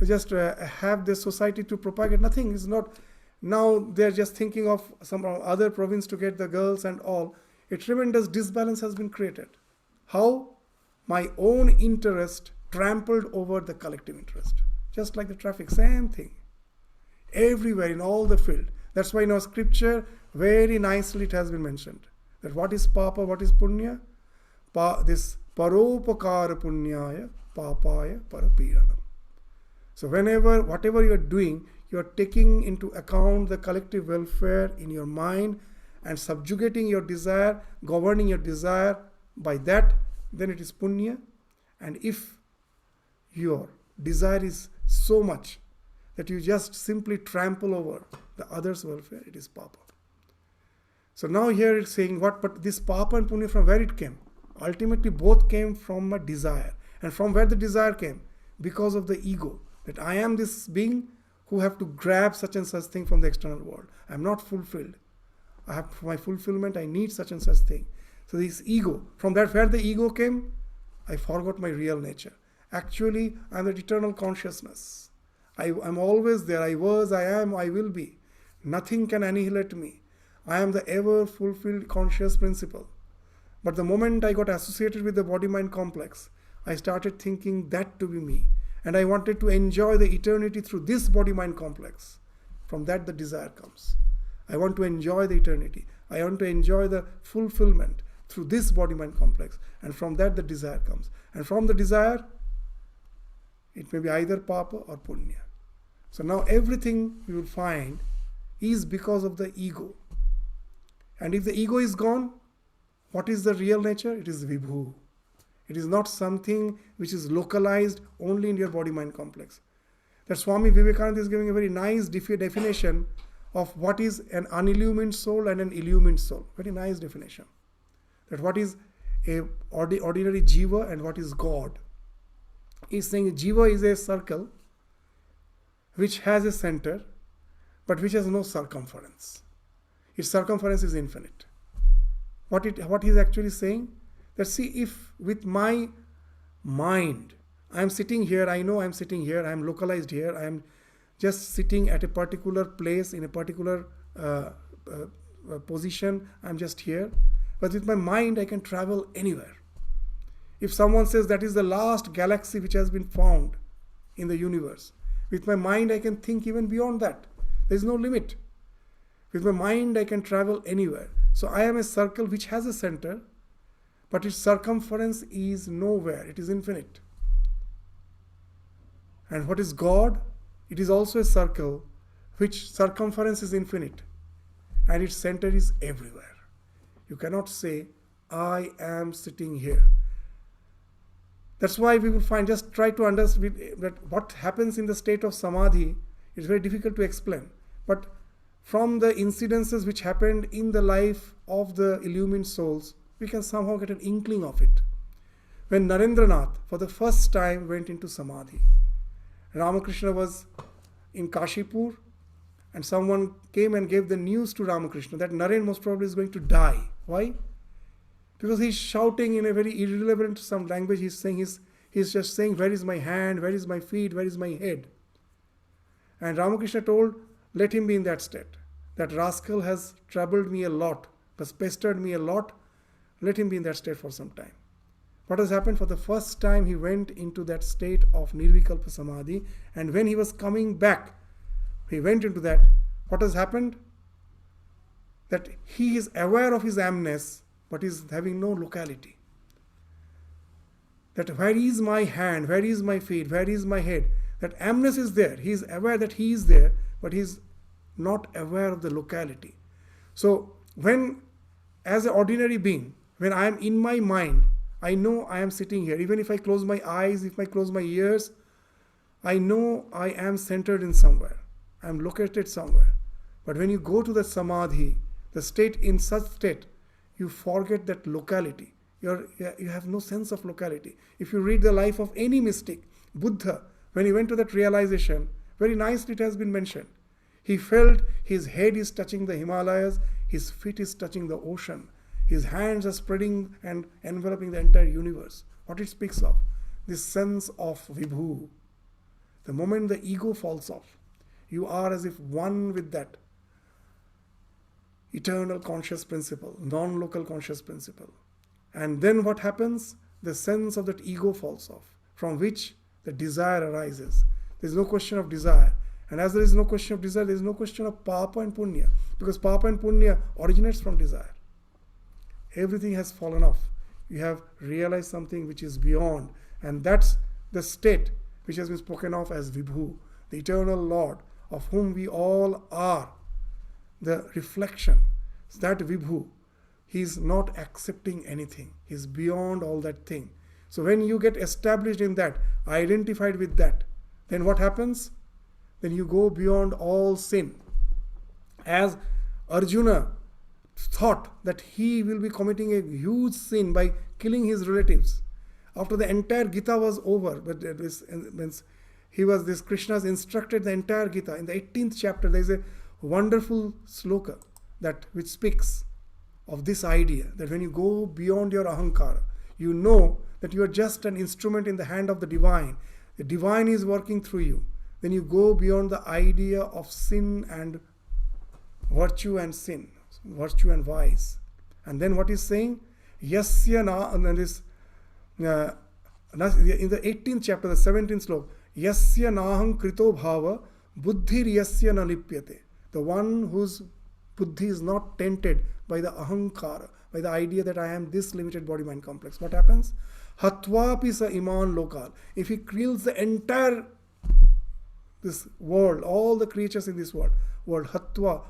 just have this society to propagate, nothing is not. Now they are just thinking of some other province to get the girls and all. a tremendous disbalance has been created. How? My own interest trampled over the collective interest. Just like the traffic, same thing. Everywhere, in all the field. That's why in our scripture, very nicely it has been mentioned. That what is papa, what is punya? This paropakara punyaya, papaya parapiranam. So whatever you are doing, you are taking into account the collective welfare in your mind and subjugating your desire, governing your desire by that, then it is punya. And if your desire is so much that you just simply trample over the other's welfare, it is papa. So now here it's saying what, but this papa and punya, from where it came? Ultimately both came from a desire. And from where the desire came? Because of the ego. That I am this being who have to grab such and such thing from the external world. I am not fulfilled. For my fulfillment, I need such and such thing. So this ego, from that where the ego came, I forgot my real nature. Actually, I am that eternal consciousness. I am always there. I was, I am, I will be. Nothing can annihilate me. I am the ever fulfilled conscious principle. But the moment I got associated with the body-mind complex, I started thinking that to be me. And I wanted to enjoy the eternity through this body-mind complex. From that the desire comes. I want to enjoy the eternity. I want to enjoy the fulfillment through this body-mind complex. And from that the desire comes. And from the desire, it may be either papa or punya. So now everything you will find is because of the ego. And if the ego is gone, what is the real nature? It is vibhu. It is not something which is localized only in your body-mind complex. That Swami Vivekananda is giving a very nice definition of what is an unillumined soul and an illumined soul. Very nice definition. That what is a ordinary jiva and what is God. He is saying jiva is a circle which has a center but which has no circumference. Its circumference is infinite. What he is actually saying, that see, if with my mind I am sitting here, I know I am sitting here, I am localized here, I am just sitting at a particular place in a particular position, I am just here. But with my mind I can travel anywhere. If someone says that is the last galaxy which has been found in the universe, with my mind I can think even beyond that. There is no limit. With my mind I can travel anywhere. So I am a circle which has a center, but its circumference is nowhere. It is infinite. And what is God? It is also a circle which circumference is infinite and its center is everywhere. You cannot say, I am sitting here. That's why we will find, just try to understand that what happens in the state of samadhi is very difficult to explain. But from the incidences which happened in the life of the illumined souls, we can somehow get an inkling of it. When Narendranath for the first time went into samadhi, Ramakrishna was in Kashipur and someone came and gave the news to Ramakrishna that Naren most probably is going to die. Why? Because he's shouting in a very irrelevant some language. He's just saying, where is my hand, where is my feet, where is my head? And Ramakrishna told, let him be in that state. That rascal has troubled me a lot, has pestered me a lot. Let him be in that state for some time. What has happened? For the first time he went into that state of Nirvikalpa Samadhi, and when he was coming back, he went into that. What has happened? That he is aware of his amness, but is having no locality. That where is my hand, where is my feet, where is my head? That amness is there. He is aware that he is there, but he is not aware of the locality. So when, as an ordinary being, when I am in my mind, I know I am sitting here. Even if I close my eyes, if I close my ears, I know I am centered in somewhere. I am located somewhere. But when you go to the samadhi, the state, in such state, you forget that locality. You have no sense of locality. If you read the life of any mystic, Buddha, when he went to that realization, very nicely it has been mentioned. He felt his head is touching the Himalayas, his feet is touching the ocean. His hands are spreading and enveloping the entire universe. What it speaks of? This sense of vibhu. The moment the ego falls off, you are as if one with that. eternal conscious principle, non-local conscious principle. And then what happens? The sense of that ego falls off, from which the desire arises. There is no question of desire. And as there is no question of desire, there is no question of papa and punya, because papa and punya originates from desire. Everything has fallen off. You have realized something which is beyond, and that's the state which has been spoken of as Vibhu, the eternal Lord, of whom we all are the reflection. That Vibhu, he is not accepting anything. He is beyond all that thing. So when you get established in that, identified with that, then what happens? Then you go beyond all sin. As Arjuna thought that he will be committing a huge sin by killing his relatives. After the entire Gita was over, but this means Krishna's instructed the entire Gita. In the 18th chapter, there is a wonderful sloka that which speaks of this idea that when you go beyond your ahankara, you know that you are just an instrument in the hand of the divine. The divine is working through you. Then you go beyond the idea of sin and virtue and sin, virtue and vice. And then what is saying? Yasya na, and then this, in the 18th chapter, the 17th slok, Yasya naham krito bhava buddhir yasya na lipyate. The one whose buddhi is not tainted by the ahankara, by the idea that I am this limited body-mind complex. What happens? Hatvapi sa iman lokal. If he kills the entire this world, all the creatures in this world, hatva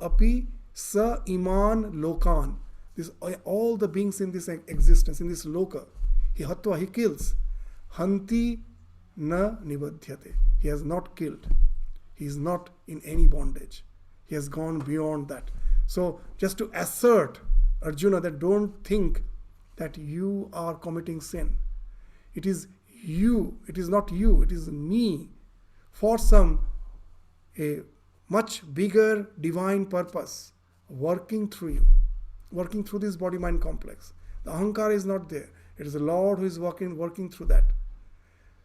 api sa iman lokan. This all the beings in this existence, in this loka, he kills. Hanti na nibadhyate. He has not killed. He is not in any bondage. He has gone beyond that. So just to assert, Arjuna, that don't think that you are committing sin. It is you, it is not you, it is me, for a much bigger divine purpose, working through you, working through this body-mind complex. The ahankara is not there. It is the Lord who is working through that.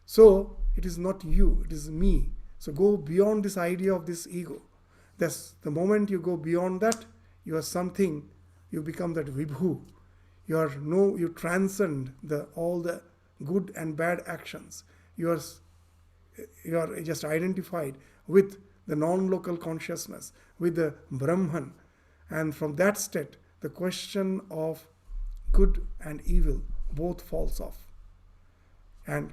So it is not you, it is me. So go beyond this idea of this ego. That's the moment you go beyond that, you are something, you become that Vibhu. You transcend all the good and bad actions. You are just identified with the non-local consciousness, with the Brahman. And from that state, the question of good and evil both falls off. And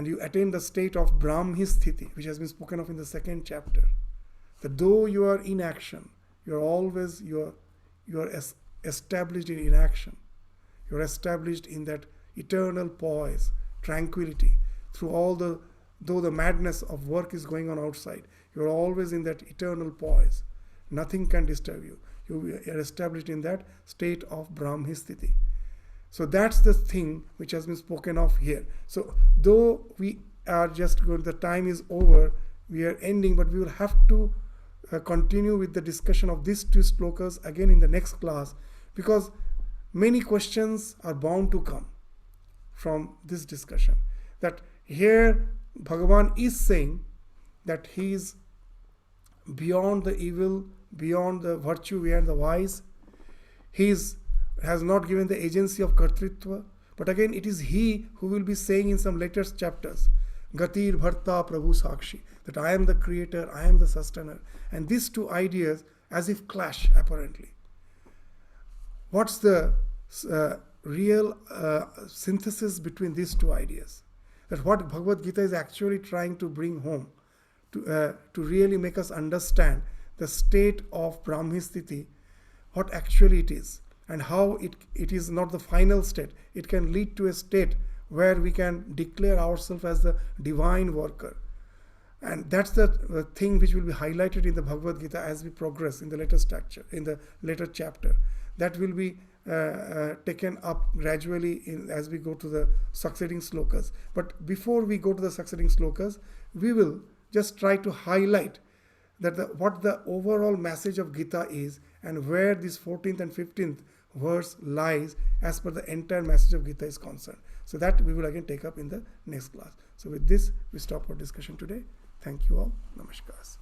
you attain the state of Brahmi Sthiti, which has been spoken of in the 2nd chapter. That though you are in action, you are established in inaction. You are established in that eternal poise, tranquility. Though the madness of work is going on outside, you are always in that eternal poise. Nothing can disturb you. You are established in that state of Brahmi Sthiti. So that's the thing which has been spoken of here. So though we are just going, the time is over, we are ending, but we will have to continue with the discussion of these 2 slokas again in the next class, because many questions are bound to come from this discussion. That here Bhagavan is saying that he is beyond the evil, beyond the virtue, beyond the vice. He has not given the agency of kartritva. But again, it is he who will be saying in some later chapters, Gatir Bharta Prabhu Sakshi, that I am the creator, I am the sustainer. And these 2 ideas as if clash apparently. What's the real synthesis between these 2 ideas? That what Bhagavad Gita is actually trying to bring home, to really make us understand the state of Brahmi Sthiti, what actually it is, and how it is not the final state. It can lead to a state where we can declare ourselves as the divine worker. And that's the thing which will be highlighted in the Bhagavad Gita as we progress in the later structure, in the later chapter. That will be taken up gradually as we go to the succeeding slokas. But before we go to the succeeding slokas, we will just try to highlight that what the overall message of Gita is, and where this 14th and 15th verse lies as per the entire message of Gita is concerned. So that we will again take up in the next class. So with this, we stop our discussion today. Thank you all. Namaskar.